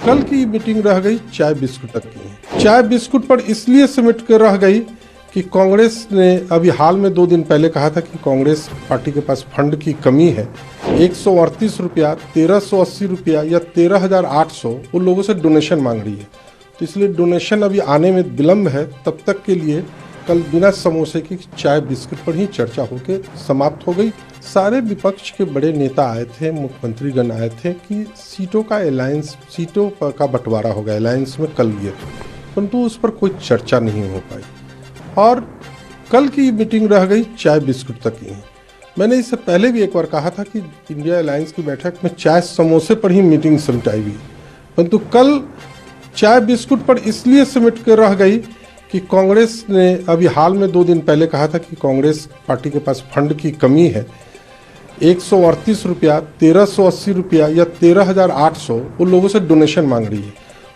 कल की मीटिंग रह गई चाय बिस्कुट तक की। चाय बिस्कुट पर इसलिए सिमट कर रह गई कि कांग्रेस ने अभी हाल में 2 दिन पहले कहा था कि कांग्रेस पार्टी के पास फंड की कमी है। 138 रुपया, 1380 रुपया या 13,800 उन लोगों से डोनेशन मांग रही है। तो इसलिए डोनेशन अभी आने में विलम्ब है। तब तक के लिए कल बिना समोसे की चाय बिस्कुट पर ही चर्चा होकर समाप्त हो गई। सारे विपक्ष के बड़े नेता आए थे, मुख्यमंत्रीगण आए थे कि सीटों का अलायंस, सीटों का बंटवारा होगा अलायंस में कल ये, परंतु उस पर कोई चर्चा नहीं हो पाई और कल की मीटिंग रह गई चाय बिस्कुट तक की। मैंने इससे पहले भी एक बार कहा था कि इंडिया अलायंस की बैठक में चाय समोसे पर ही मीटिंग सिमटाई गई, परंतु कल चाय बिस्कुट पर इसलिए सिमट कर रह गई कि कांग्रेस ने अभी हाल में 2 दिन पहले कहा था कि कांग्रेस पार्टी के पास फंड की कमी है। 138 रुपया, 1380 रुपया या 13,800 उन लोगों से डोनेशन मांग रही है।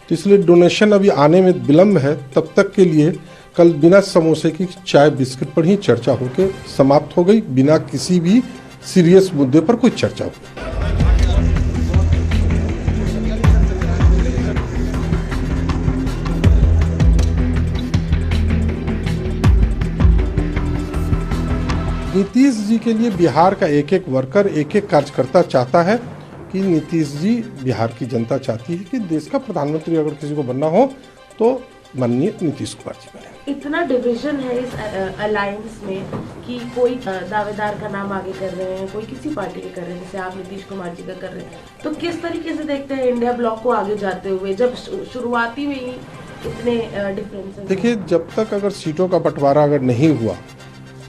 तो इसलिए डोनेशन अभी आने में विलम्ब है। तब तक के लिए कल बिना समोसे की चाय बिस्कुट पर ही चर्चा होकर समाप्त हो गई, बिना किसी भी सीरियस मुद्दे पर कोई चर्चा हो। नीतीश जी के लिए बिहार का एक एक वर्कर, एक एक कार्यकर्ता चाहता है कि नीतीश जी, बिहार की जनता चाहती है कि देश का प्रधानमंत्री अगर किसी को बनना हो तो माननीय नीतीश कुमार जी बने। इतना डिवीजन है इस अलायंस में कि कोई दावेदार का नाम आगे कर रहे हैं, कोई किसी पार्टी के कर रहे हैं, जैसे आप नीतीश कुमार जी का कर रहे हैं। तो किस तरीके से देखते हैं इंडिया ब्लॉक को आगे जाते हुए, जब शुरुआती में ही इतने डिफरेंसेस? देखिए, जब तक अगर सीटों का बंटवारा अगर नहीं हुआ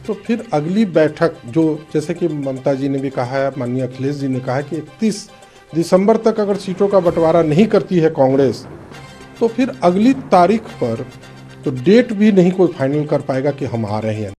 तो फिर अगली बैठक, जो जैसे कि ममता जी ने भी कहा है, माननीय अखिलेश जी ने कहा है कि 31 दिसंबर तक अगर सीटों का बंटवारा नहीं करती है कांग्रेस तो फिर अगली तारीख पर तो डेट भी नहीं कोई फाइनल कर पाएगा कि हम आ रहे हैं।